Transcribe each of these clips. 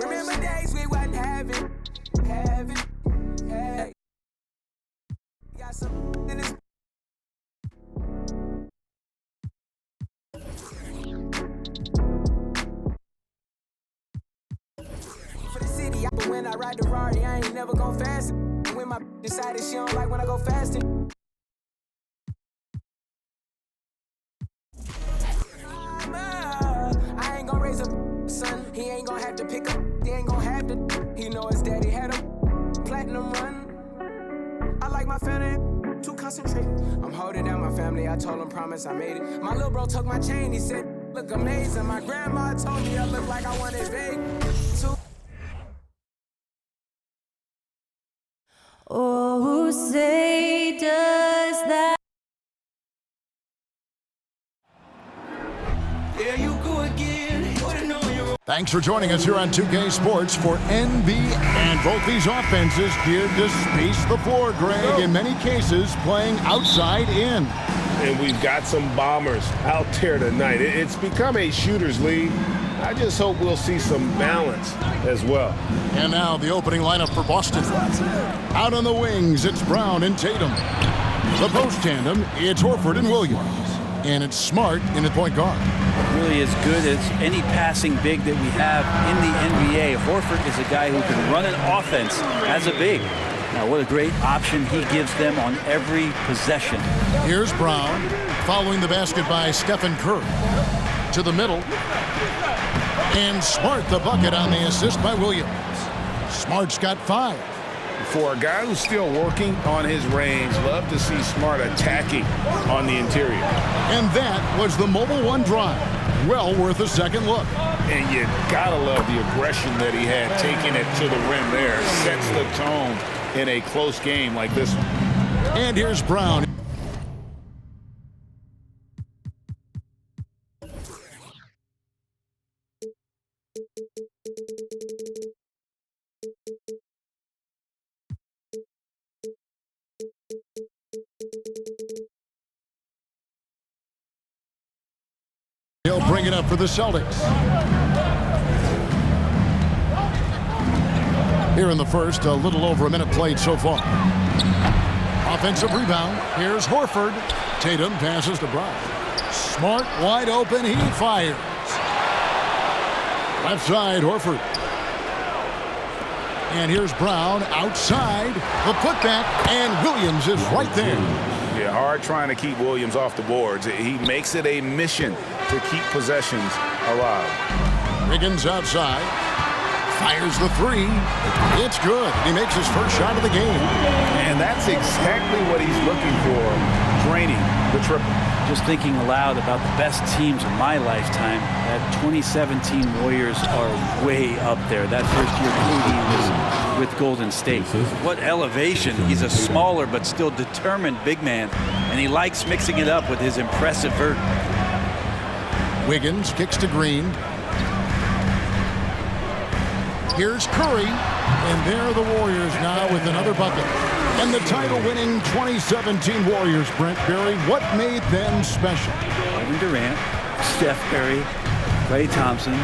Remember days we wasn't having. Hey. Got some in this. For the city, but when I ride the Rari, I ain't never gon' fast. When my decided she don't like when I go fasting. I ain't gon' raise a son. He ain't gon' have to pick up. He ain't gon' have to. He know his daddy had a platinum run. I like my family too concentrated. I'm holding down my family. I told him promise I made it. My little bro took my chain. He said look amazing. My grandma told me I look like I wanted big. Oh, who say does that? There you go again. Thanks for joining us here on 2K Sports for NBA. And both these offenses geared to space the floor, Greg, in many cases playing outside in. And we've got some bombers out there tonight. It's become a shooter's league. I just hope we'll see some balance as well. And now the opening lineup for Boston. Out on the wings, it's Brown and Tatum. The post tandem, it's Horford and Williams. And it's Smart in the point guard. Really as good as any passing big that we have in the NBA. Horford is a guy who can run an offense as a big. Now, what a great option he gives them on every possession. Here's Brown, following the basket by Stephen Curry. To the middle. And Smart the bucket on the assist by Williams. Smart's got 5. For a guy who's still working on his range, love to see Smart attacking on the interior. And that was the Mobile One drive. Well worth a second look. And you gotta love the aggression that he had taking it to the rim there. Sets the tone in a close game like this one. And here's Brown. He'll bring it up for the Celtics. Here in the first, a little over a minute played so far. Offensive rebound. Here's Horford. Tatum passes to Brown. Smart wide open. He fires. Left side, Horford. And here's Brown outside. The putback, and Williams is right there. Yeah, hard trying to keep Williams off the boards. He makes it a mission to keep possessions alive. Wiggins outside. Fires the 3. It's good. He makes his first shot of the game. And that's exactly what he's looking for, draining the triple. Just thinking aloud about the best teams of my lifetime, that 2017 Warriors are way up there. That first year KD was with Golden State. What elevation. He's a smaller but still determined big man, and he likes mixing it up with his impressive vert. Wiggins kicks to Green. Here's Curry, and there are the Warriors now with another bucket. And the title-winning 2017 Warriors, Brent Barry, what made them special? Kevin Durant, Steph Curry, Klay Thompson,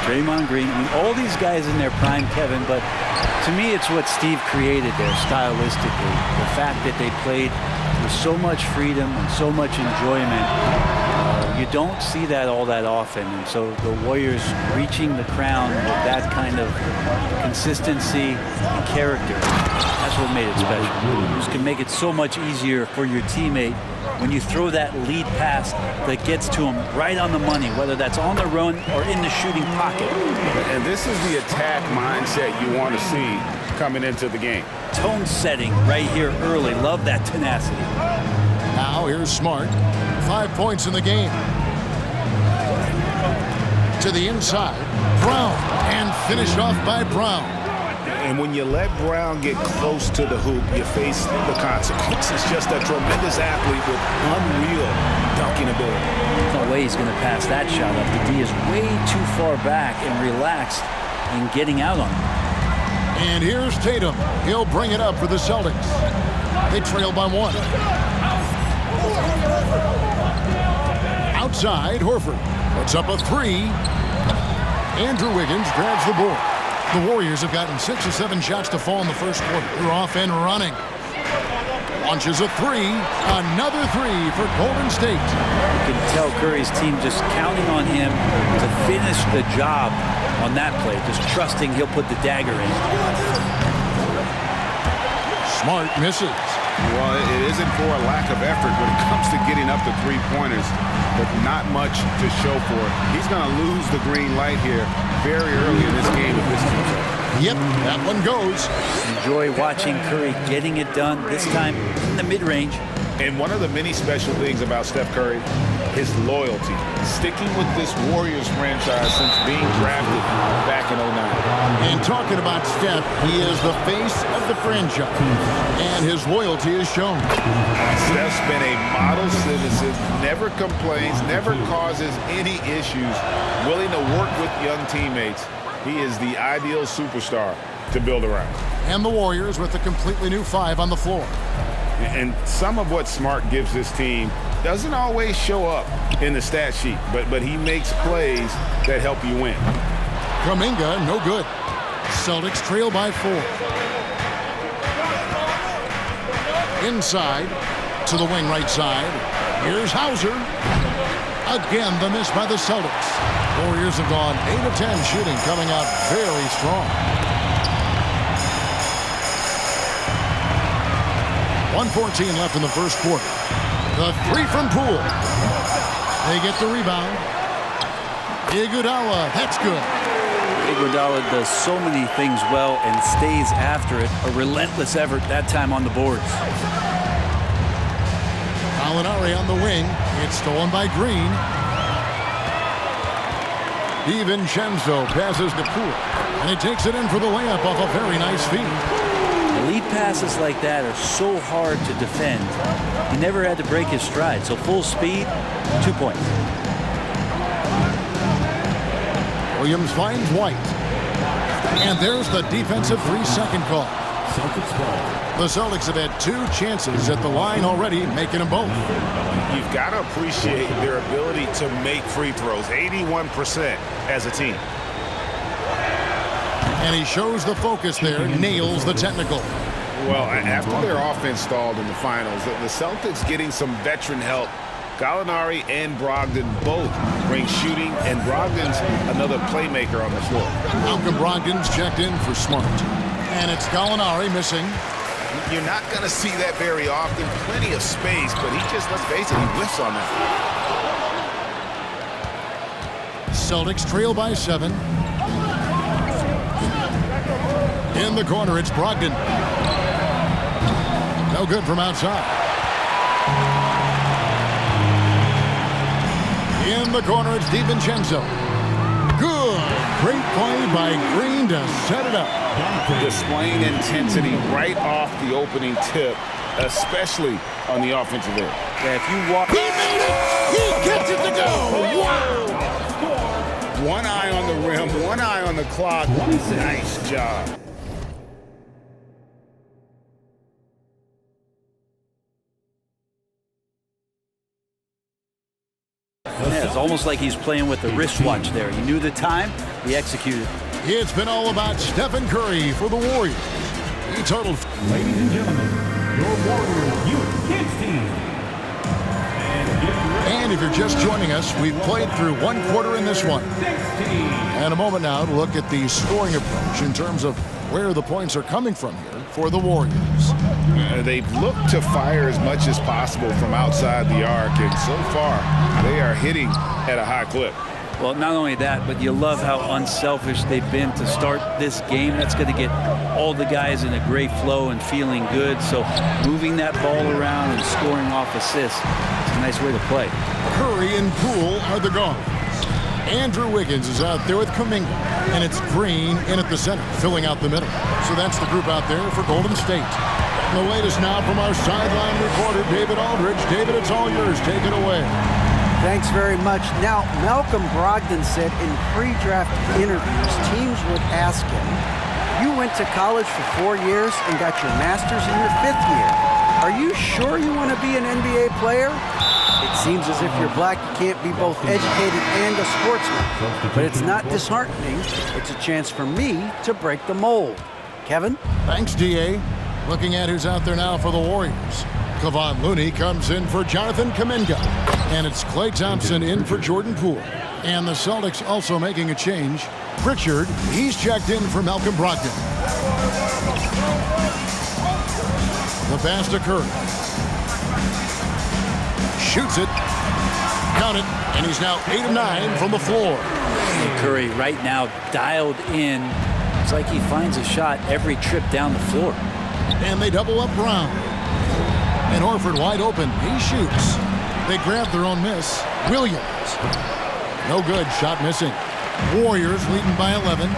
Draymond Green. I mean, all these guys in their prime, Kevin, but to me it's what Steve created there stylistically. The fact that they played with so much freedom and so much enjoyment. You don't see that all that often, and so the Warriors reaching the crown with that kind of consistency and character, that's what made it special. You just can make it so much easier for your teammate when you throw that lead pass that gets to him right on the money, whether that's on the run or in the shooting pocket. And this is the attack mindset you want to see coming into the game. Tone setting right here early. Love that tenacity. Now here's Smart. 5 points in the game. To the inside, Brown, and finished off by Brown. And when you let Brown get close to the hoop, you face the consequences. Just a tremendous athlete with unreal dunking ability. There's no way he's going to pass that shot up. The D is way too far back and relaxed in getting out on him. And here's Tatum. He'll bring it up for the Celtics. They trail by 1. Outside, Horford puts up a 3. Andrew Wiggins grabs the board. The Warriors have gotten 6 or 7 shots to fall in the first quarter. They're off and running. Launches a three. Another three for Golden State. You can tell Curry's team just counting on him to finish the job on that play, just trusting he'll put the dagger in. Smart misses. Well, it isn't for a lack of effort when it comes to getting up the three-pointers, but not much to show for it. He's going to lose the green light here very early in this game if this keeps up. Yep, that one goes. Enjoy watching Curry getting it done, this time in the mid-range. And one of the many special things about Steph Curry, his loyalty. Sticking with this Warriors franchise since being drafted back in 09. And talking about Steph, he is the face of the franchise, and his loyalty is shown. Steph's been a model citizen, never complains, never causes any issues, willing to work with young teammates. He is the ideal superstar to build around. And the Warriors with a completely new 5 on the floor. And some of what Smart gives this team doesn't always show up in the stat sheet, but he makes plays that help you win. Kuminga, no good. Celtics trail by 4. Inside to the wing right side. Here's Hauser. Again, the miss by the Celtics. Warriors have gone 8 of 10 shooting, coming out very strong. 1:14 left in the first quarter. The three from Poole. They get the rebound. Iguodala, that's good. Iguodala does so many things well and stays after it. A relentless effort, that time on the boards. Gallinari on the wing. It's stolen by Green. DiVincenzo passes to Poole, and he takes it in for the layup off a very nice feed. Lead passes like that are so hard to defend. He never had to break his stride, so full speed, 2 points. Williams finds White. And there's the defensive 3-second call. The Celtics have had 2 chances at the line already, making them both. You've got to appreciate their ability to make free throws, 81% as a team. And he shows the focus there, nails the technical. Well, after their offense stalled in the finals, the Celtics getting some veteran help. Gallinari and Brogdon both bring shooting, and Brogdon's another playmaker on the floor. Malcolm Brogdon's checked in for Smart. And it's Gallinari missing. You're not going to see that very often. Plenty of space, but he just, let's face it, he whiffs on that. Celtics trail by 7. In the corner, it's Brogdon. No good from outside. In the corner, it's DiVincenzo. Good. Great play by Green to set it up. Displaying intensity right off the opening tip, especially on the offensive end. Yeah, if you walk... He made it! He gets it to go! Wow! One eye on the rim, one eye on the clock. Nice job. Yeah, it's almost like he's playing with the wristwatch there. He knew the time, he executed. It's been all about Stephen Curry for the Warriors. He totaled... Ladies and gentlemen, your Warriors Youth Kids team. And if you're just joining us, we've played through 1 quarter in this one. And a moment now to look at the scoring approach in terms of where the points are coming from here for the Warriors. They've looked to fire as much as possible from outside the arc, and so far they are hitting at a high clip. Well, not only that, but you love how unselfish they've been to start this game. That's going to get all the guys in a great flow and feeling good. So moving that ball around and scoring off assists, it's a nice way to play. Curry and Poole are the guards. Andrew Wiggins is out there with Kuminga, and it's Green in at the center, filling out the middle. So that's the group out there for Golden State. The latest now from our sideline reporter, David Aldridge. David, it's all yours. Take it away. Thanks very much. Now, Malcolm Brogdon said in pre-draft interviews, teams would ask him, you went to college for 4 years and got your master's in your 5th year. Are you sure you want to be an NBA player? It seems as if you're black, you can't be both educated and a sportsman. But it's not disheartening. It's a chance for me to break the mold. Kevin? Thanks, D.A. Looking at who's out there now for the Warriors. Kevon Looney comes in for Jonathan Kuminga. And it's Klay Thompson in for Jordan Poole. And the Celtics also making a change. Pritchard, he's checked in for Malcolm Brogdon. The pass to Curry. Shoots it. Count it. And he's now 8 of 9 from the floor. And Curry right now dialed in. It's like he finds a shot every trip down the floor. And they double up Brown. And Horford wide open. He shoots. They grab their own miss. Williams. No good. Shot missing. Warriors leading by 11.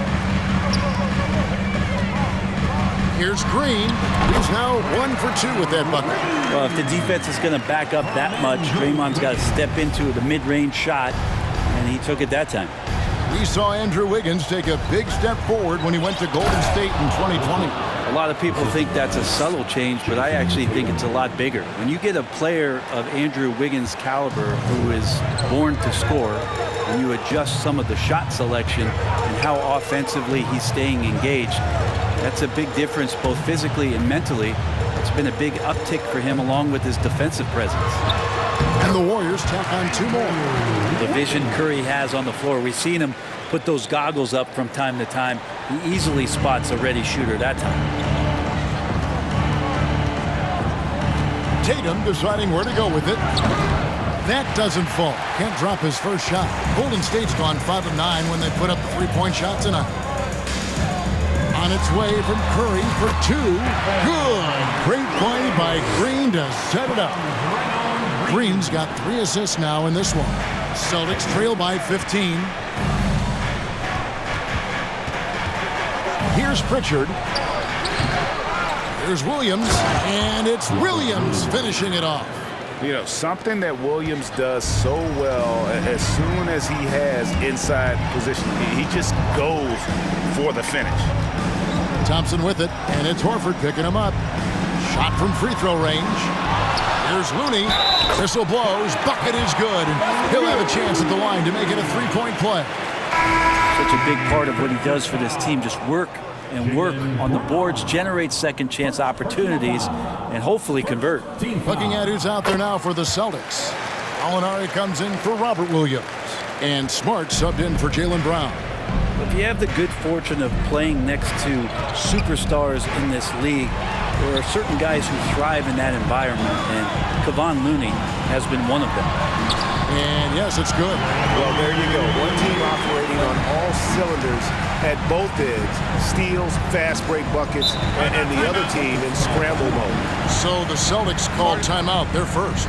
Here's Green. He's now 1 for 2 with that bucket. Well, if the defense is going to back up that much, Draymond's got to step into the mid-range shot, and he took it that time. We saw Andrew Wiggins take a big step forward when he went to Golden State in 2020. A lot of people think that's a subtle change, but I actually think it's a lot bigger. When you get a player of Andrew Wiggins' caliber who is born to score, and you adjust some of the shot selection and how offensively he's staying engaged, that's a big difference both physically and mentally. It's been a big uptick for him along with his defensive presence. And the Warriors tack on 2 more. The vision Curry has on the floor. We've seen him put those goggles up from time to time. He easily spots a ready shooter that time. Tatum deciding where to go with it. That doesn't fall. Can't drop his first shot. Golden State's gone 5 of 9 when they put up the 3-point shot tonight. On its way from Curry for 2. Good. Great play by Green to set it up. Green's got 3 assists now in this one. Celtics trail by 15. Here's Pritchard. Here's Williams. And it's Williams finishing it off. You know, something that Williams does so well, as soon as he has inside position, he just goes for the finish. Thompson with it, and it's Horford picking him up. Shot from free throw range. Here's Looney. Whistle blows. Bucket is good. And he'll have a chance at the line to make it a 3-point play. Such a big part of what he does for this team. Just work and work on the boards, generate second chance opportunities, and hopefully convert. Looking at who's out there now for the Celtics. Alinari comes in for Robert Williams. And Smart subbed in for Jaylen Brown. If you have the good fortune of playing next to superstars in this league, there are certain guys who thrive in that environment, and Kevon Looney has been one of them. And yes, it's good. Well, there you go. One team operating on all cylinders at both ends. Steals, fast break buckets, and the other team in scramble mode. So the Celtics called timeout. They're first.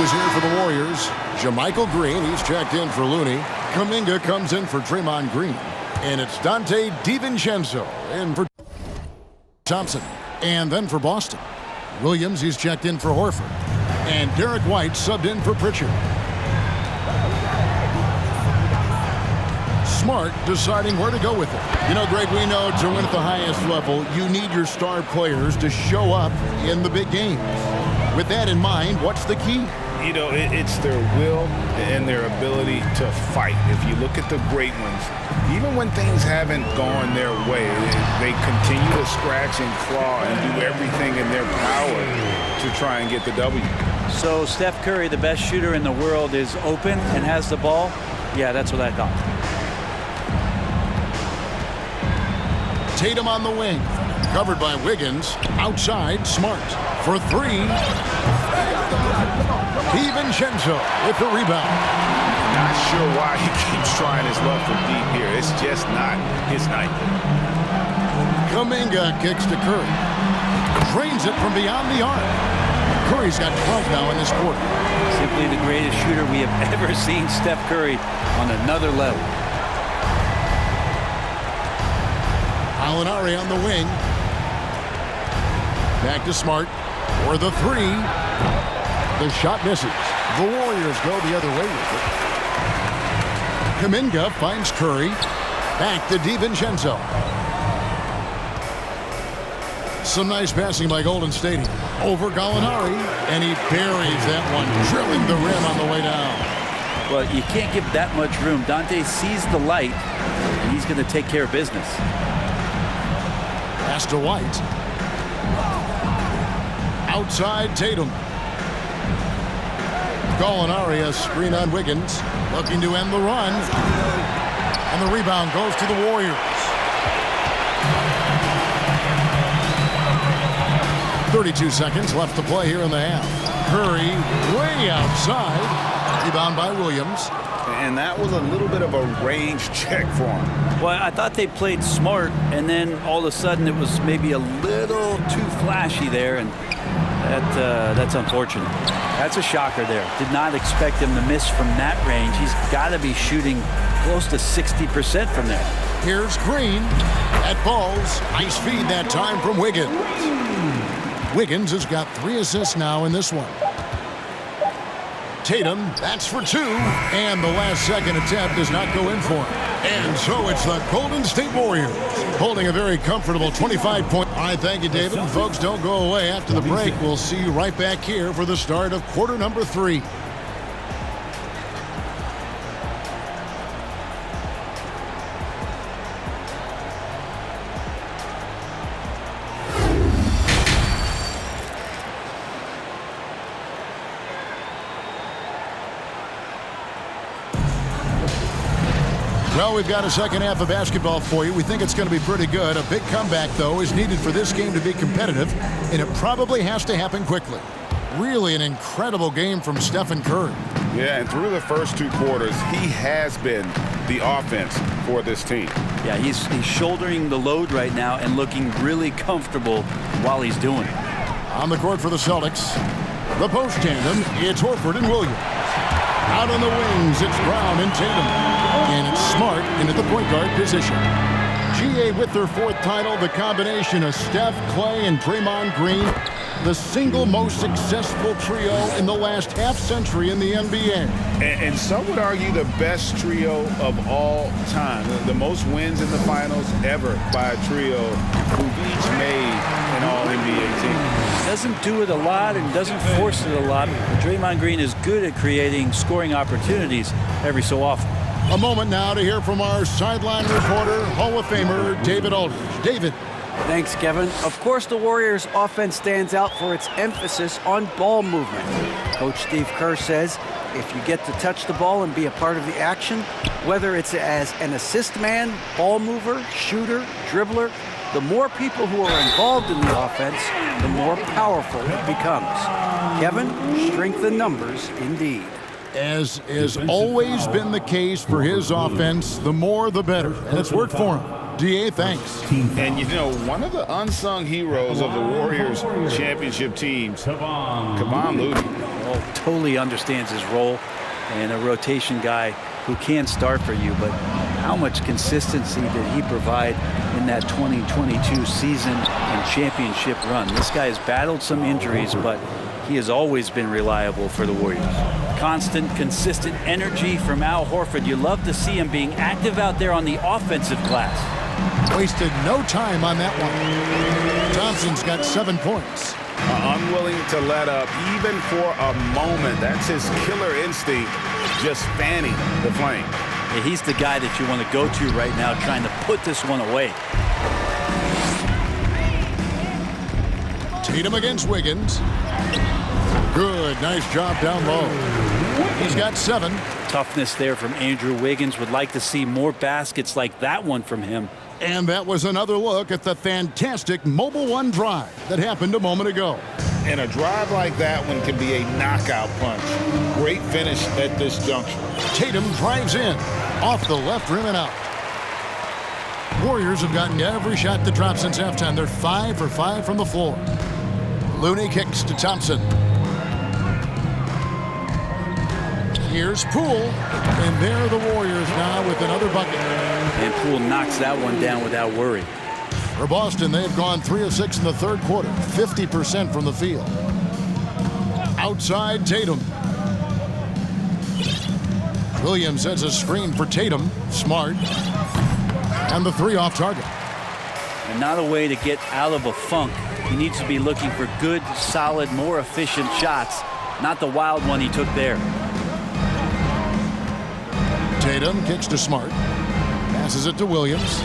Here for the Warriors. JaMychal Green, he's checked in for Looney. Kuminga comes in for Draymond Green. And it's Dante DiVincenzo in for Thompson. And then for Boston, Williams, he's checked in for Horford. And Derek White subbed in for Pritchard. Smart deciding where to go with it. You know, Greg, we know to win at the highest level, you need your star players to show up in the big games. With that in mind, what's the key? You know, it's their will and their ability to fight. If you look at the great ones, even when things haven't gone their way, they continue to scratch and claw and do everything in their power to try and get the W. So Steph Curry, the best shooter in the world, is open and has the ball? Yeah, that's what I thought. Tatum on the wing. Covered by Wiggins. Outside, Smart. For 3. DiVincenzo with the rebound. Not sure why he keeps trying his luck from deep here. It's just not his night. Kuminga kicks to Curry. Drains it from beyond the arc. Curry's got 12 now in this quarter. Simply the greatest shooter we have ever seen, Steph Curry, on another level. Gallinari on the wing. Back to Smart for the three. The shot misses. The Warriors go the other way with it. Kuminga finds Curry. Back to DiVincenzo. Some nice passing by Golden State over Gallinari, and he buries that one, drilling the rim on the way down. Well, you can't give that much room. Dante sees the light, and he's going to take care of business. Pass to White. Outside Tatum. Gallinari, a screen on Wiggins, looking to end the run. And the rebound goes to the Warriors. 32 seconds left to play here in the half. Curry way outside. Rebound by Williams. And that was a little bit of a range check for him. Well, I thought they played smart, and then all of a sudden it was maybe a little too flashy there, and that's unfortunate. That's a shocker there. Did not expect him to miss from that range. He's got to be shooting close to 60% from there. Here's Green at balls. Nice feed that time from Wiggins. Wiggins has got 3 assists now in this one. Tatum, that's for 2, and the last second attempt does not go in for him. And so it's the Golden State Warriors holding a very comfortable 25-point. All right, thank you, David. And folks, don't go away after the break. We'll see you right back here for the start of quarter number 3. Well, we've got a second half of basketball for you. We think it's going to be pretty good. A big comeback, though, is needed for this game to be competitive, and it probably has to happen quickly. Really an incredible game from Stephen Curry. Yeah, and through the first 2 quarters, he has been the offense for this team. Yeah, he's shouldering the load right now and looking really comfortable while he's doing it. On the court for the Celtics, the post tandem, it's Horford and Williams. Out on the wings, it's Brown and Tatum. And it's Smart into the point guard position. GA with their 4th title, the combination of Steph, Clay, and Draymond Green, the single most successful trio in the last half-century in the NBA. And some would argue the best trio of all time. The most wins in the finals ever by a trio who've each made an All-NBA team. Doesn't do it a lot and doesn't force it a lot. Draymond Green is good at creating scoring opportunities every so often. A moment now to hear from our sideline reporter, Hall of Famer David Aldridge. David. Thanks, Kevin. Of course, the Warriors' offense stands out for its emphasis on ball movement. Coach Steve Kerr says if you get to touch the ball and be a part of the action, whether it's as an assist man, ball mover, shooter, dribbler, the more people who are involved in the offense, the more powerful it becomes. Kevin, strength in numbers indeed. As has always been the case for his offense, the more the better. And it's worked for him. DA, thanks. And you know, one of the unsung heroes of the Warriors championship teams, Kevon Looney. Oh, totally understands his role, and a rotation guy who can start for you, but how much consistency did he provide in that 2022 season and championship run? This guy has battled some injuries, but he has always been reliable for the Warriors. Constant, consistent energy from Al Horford. You love to see him being active out there on the offensive glass. Wasted no time on that one. Thompson's got 7 points. Unwilling to let up even for a moment. That's his killer instinct, just fanning the flame. Yeah, he's the guy that you want to go to right now, trying to put this one away. Tatum against Wiggins. Good, nice job down low. He's got 7. Toughness there from Andrew Wiggins. Would like to see more baskets like that one from him. And that was another look at the fantastic Mobile One drive that happened a moment ago. And a drive like that one can be a knockout punch. Great finish at this juncture. Tatum drives in, off the left rim and out. Warriors have gotten every shot to drop since halftime. They're 5 for 5 from the floor. Looney kicks to Thompson. Here's Poole, and there are the Warriors now with another bucket. And Poole knocks that one down without worry. For Boston, they've gone 3 of 6 in the third quarter, 50% from the field. Outside Tatum. Williams has a screen for Tatum. Smart. And the three off target. And not a way to get out of a funk. He needs to be looking for good, solid, more efficient shots, not the wild one he took there. Tatum kicks to Smart. Passes it to Williams.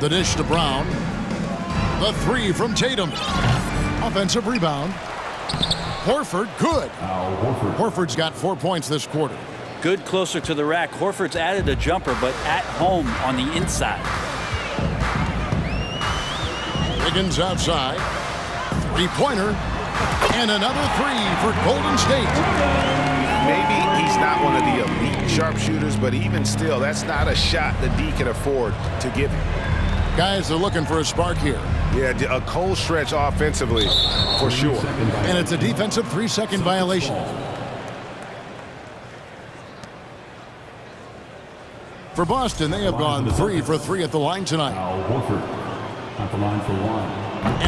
The dish to Brown. The three from Tatum. Offensive rebound. Horford, good. Horford's got 4 points this quarter. Good closer to the rack. Horford's added a jumper, but at home on the inside. Wiggins outside. Three-pointer. And another three for Golden State. Maybe he's not one of the elite sharpshooters, but even still, that's not a shot that D can afford to give him. Guys are looking for a spark here. Yeah, a cold stretch offensively, for sure. And it's a defensive 3-second violation. For Boston, they have gone 3 for 3 at the line tonight. Al Horford at the line for one.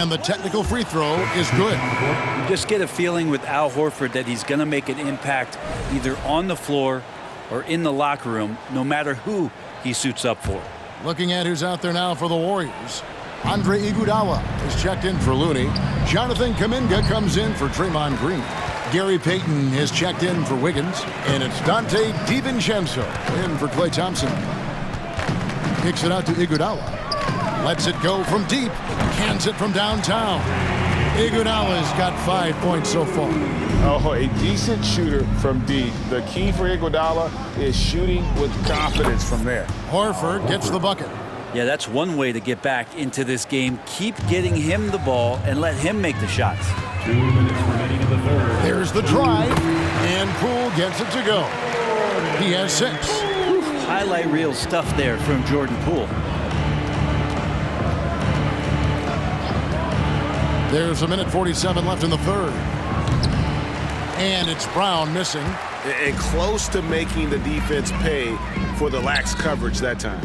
And the technical free throw is good. You just get a feeling with Al Horford that he's going to make an impact either on the floor or in the locker room, no matter who he suits up for. Looking at who's out there now for the Warriors. Andre Iguodala is checked in for Looney. Jonathan Kuminga comes in for Draymond Green. Gary Payton is checked in for Wiggins. And it's Dante DiVincenzo in for Klay Thompson. Kicks it out to Iguodala. Lets it go from deep. Cans it from downtown. Iguodala's got 5 points so far. Oh, a decent shooter from deep. The key for Iguodala is shooting with confidence from there. Horford gets the bucket. Yeah, that's one way to get back into this game. Keep getting him the ball and let him make the shots. 2 minutes remaining in the third. There's the drive, and Poole gets it to go. He has 6. Highlight reel stuff there from Jordan Poole. There's a minute 47 left in the third. And it's Brown missing. And close to making the defense pay for the lax coverage that time.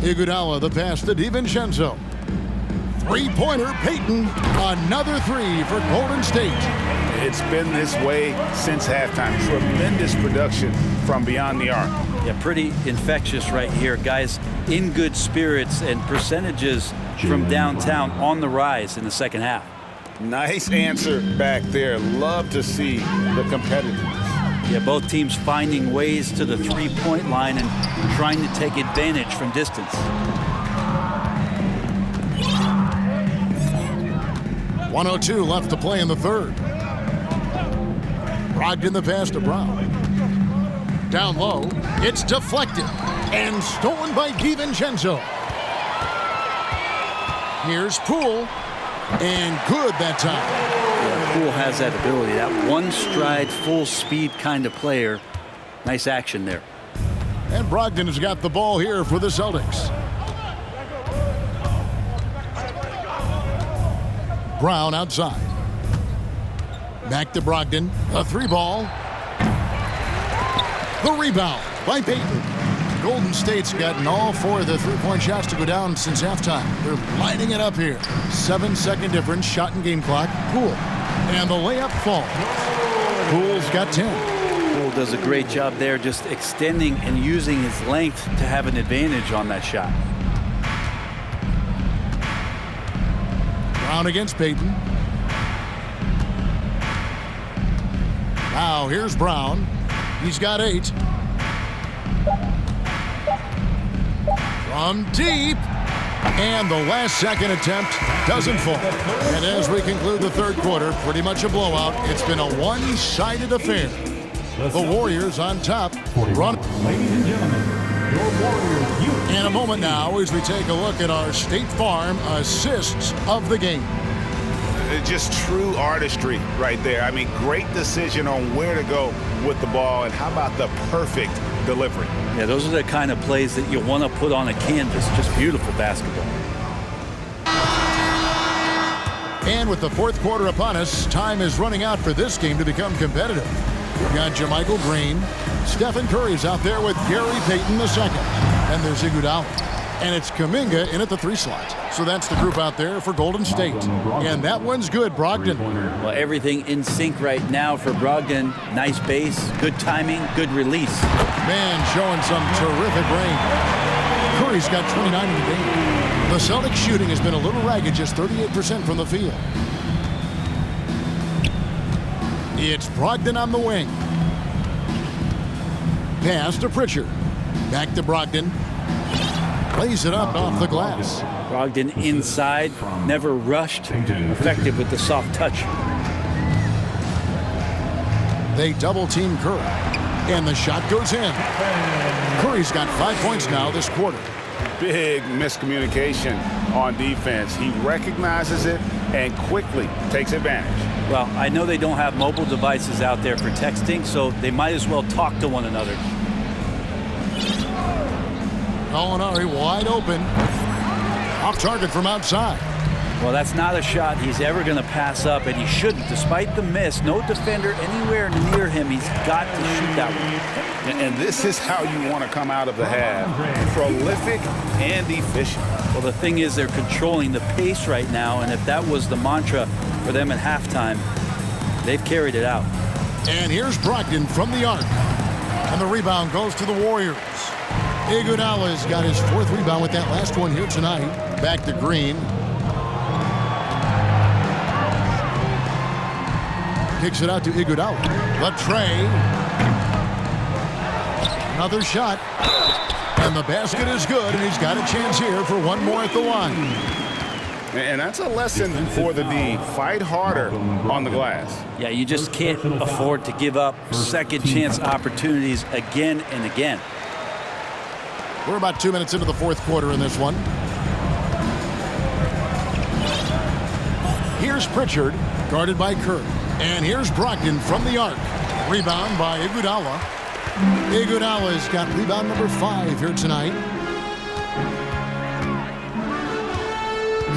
Iguodala, the pass to DiVincenzo. Three-pointer, Payton. Another three for Golden State. It's been this way since halftime. Tremendous production from beyond the arc. Yeah, pretty infectious right here. Guys in good spirits and percentages from downtown on the rise in the second half. Nice answer back there. Love to see the competitiveness. Yeah, both teams finding ways to the three-point line and trying to take advantage from distance. .102 left to play in the third. Brogdon the pass to Brown. Down low, it's deflected and stolen by DiVincenzo. Here's Poole, and good that time. Yeah, Poole has that ability, that one stride, full speed kind of player. Nice action there. And Brogdon has got the ball here for the Celtics. Brown outside. Back to Brogdon. A three ball. The rebound by Payton. Golden State's gotten all 4 of the three-point shots to go down since halftime. They're lining it up here. 7-second difference, shot and game clock. Poole. And the layup falls. Poole's got 10. Poole does a great job there, just extending and using his length to have an advantage on that shot. Brown against Payton. Now here's Brown. He's got 8. From deep. And the last second attempt doesn't fall. And as we conclude the third quarter, pretty much a blowout. It's been a one-sided affair. The Warriors on top. Run. Ladies and gentlemen, your Warriors. In a moment now as we take a look at our State Farm assists of the game. Just true artistry right there. I mean, great decision on where to go with the ball, and how about the perfect delivery? Yeah, those are the kind of plays that you want to put on a canvas. Just beautiful basketball. And with the fourth quarter upon us, time is running out for this game to become competitive. We've got JaMychal Green. Stephen Curry's out there with Gary Payton II. And there's Iguodala. And it's Kuminga in at the 3 slot. So that's the group out there for Golden State. And that one's good, Brogdon. Well, everything in sync right now for Brogdon. Nice base, good timing, good release. Man, showing some terrific range. Curry's got 29 in the game. The Celtics shooting has been a little ragged, just 38% from the field. It's Brogdon on the wing. Pass to Pritchard. Back to Brogdon. Plays it up off the glass. Brogdon inside, never rushed, effective with the soft touch. They double-team Curry, and the shot goes in. Curry's got 5 points now this quarter. Big miscommunication on defense. He recognizes it and quickly takes advantage. Well, I know they don't have mobile devices out there for texting, so they might as well talk to one another. Gallinari wide open. Off target from outside. Well, that's not a shot he's ever going to pass up, and he shouldn't. Despite the miss, no defender anywhere near him. He's got to shoot that one. And this is how you want to come out of the half. Prolific and efficient. Well, the thing is, they're controlling the pace right now, and if that was the mantra for them at halftime, they've carried it out. And here's Brogdon from the arc. And the rebound goes to the Warriors. Iguodala's got his 4th rebound with that last one here tonight. Back to Green. Kicks it out to Iguodala. The tray. Another shot. And the basket is good, and he's got a chance here for one more at the line. And that's a lesson for the D. Fight harder on the glass. Yeah, you just can't afford to give up second chance opportunities again and again. We're about 2 minutes into the fourth quarter in this one. Here's Pritchard, guarded by Curry. And here's Brogdon from the arc. Rebound by Iguodala. Iguodala's got rebound number 5 here tonight.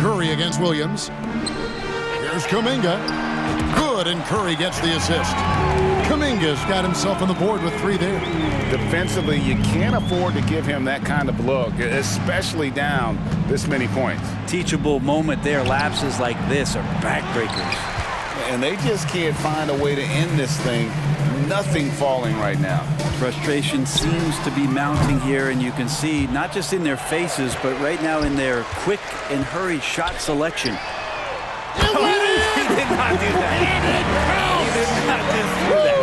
Curry against Williams. Here's Kuminga. Good, and Curry gets the assist. Kuminga's got himself on the board with 3 there. Defensively, you can't afford to give him that kind of look, especially down this many points. Teachable moment there. Lapses like this are backbreakers. And they just can't find a way to end this thing. Nothing falling right now. Frustration seems to be mounting here, and you can see not just in their faces, but right now in their quick and hurried shot selection. He did not do that. He did not just do that.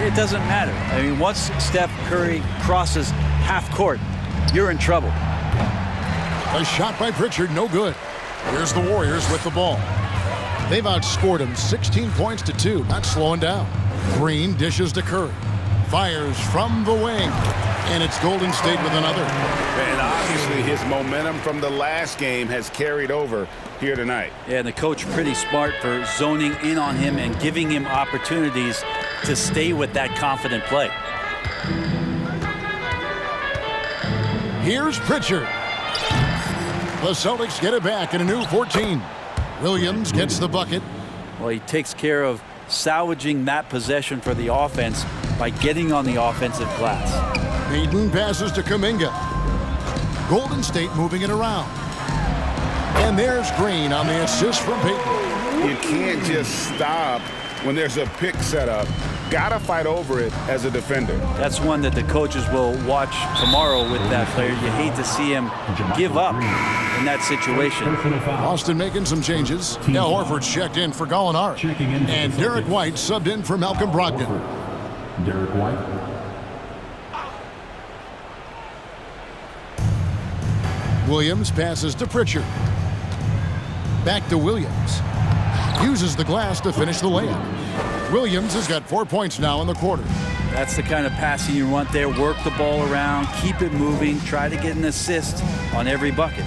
It doesn't matter. I mean, once Steph Curry crosses half court, you're in trouble. A shot by Pritchard, no good. Here's the Warriors with the ball. They've outscored him 16 points to 2, not slowing down. Green dishes to Curry. Fires from the wing. And it's Golden State with another. And obviously his momentum from the last game has carried over here tonight. Yeah, and the coach pretty smart for zoning in on him and giving him opportunities to stay with that confident play. Here's Pritchard. The Celtics get it back in a new 14. Williams gets the bucket. Well, he takes care of salvaging that possession for the offense by getting on the offensive glass. Payton passes to Kuminga. Golden State moving it around. And there's Green on the assist from Payton. You can't just stop when there's a pick set up. Gotta fight over it as a defender. That's one that the coaches will watch tomorrow with that player. You hate to see him give up in that situation. Austin making some changes. Al Horford's checked in for Gallinari. And Derek White subbed in for Malcolm Brogdon. Derek White. Williams passes to Pritchard. Back to Williams. Uses the glass to finish the layup. Williams has got 4 points now in the quarter. That's the kind of passing you want there. Work the ball around, keep it moving, try to get an assist on every bucket.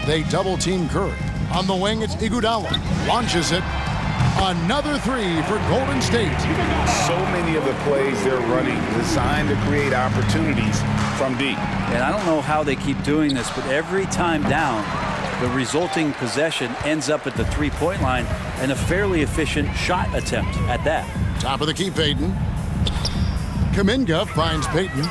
They double-team Curry. On the wing, it's Iguodala. Launches it. Another three for Golden State. So many of the plays they're running designed to create opportunities from deep. And I don't know how they keep doing this, but every time down, the resulting possession ends up at the three-point line and a fairly efficient shot attempt at that. Top of the key, Payton. Kuminga finds Payton.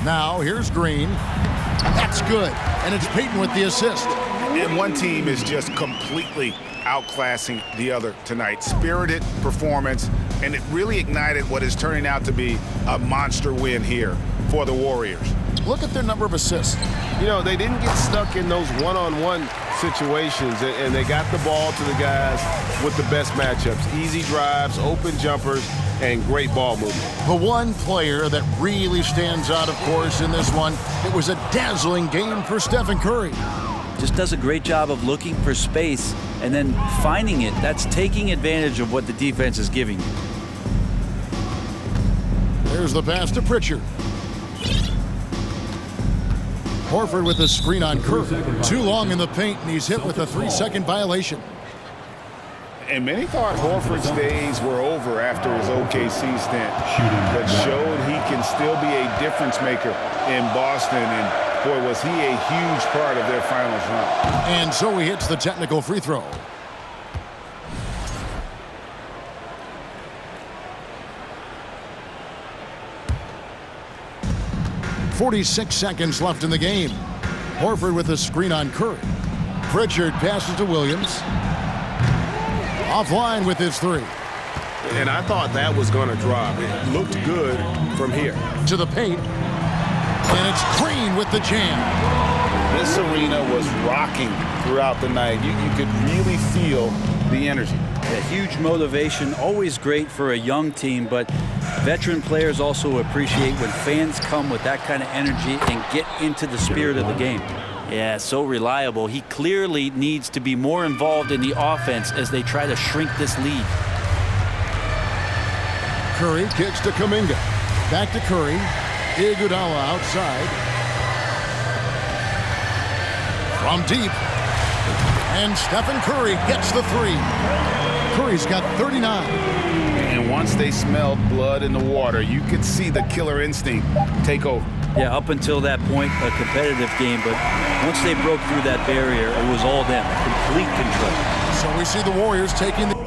Now here's Green. That's good. And it's Payton with the assist. And one team is just completely outclassing the other tonight. Spirited performance, and it really ignited what is turning out to be a monster win here for the Warriors. Look at their number of assists. You know, they didn't get stuck in those one-on-one situations, and they got the ball to the guys with the best matchups. Easy drives, open jumpers, and great ball movement. The one player that really stands out, of course, in this one, it was a dazzling game for Stephen Curry. Just does a great job of looking for space and then finding it. That's taking advantage of what the defense is giving you. There's the pass to Pritchard. Horford with a screen on Curry. Too long in the paint, and he's hit with a 3-second violation. And many thought Horford's days were over after his OKC stint, but showed he can still be a difference maker in Boston. And boy, was he a huge part of their finals run. And so he hits the technical free throw. .46 seconds left in the game. Horford with a screen on Curry. Pritchard passes to Williams. Offline with his three. And I thought that was going to drop. It looked good from here. To the paint. And it's Green with the jam. This arena was rocking throughout the night. You could really feel the energy. A huge motivation, always great for a young team, but veteran players also appreciate when fans come with that kind of energy and get into the spirit of the game. Yeah, so reliable. He clearly needs to be more involved in the offense as they try to shrink this lead. Curry kicks to Kuminga. Back to Curry. Iguodala outside. From deep. And Stephen Curry gets the three. Curry's got 39. And once they smelled blood in the water, you could see the killer instinct take over. Yeah, up until that point, a competitive game, but once they broke through that barrier, it was all them, complete control. So we see the Warriors taking the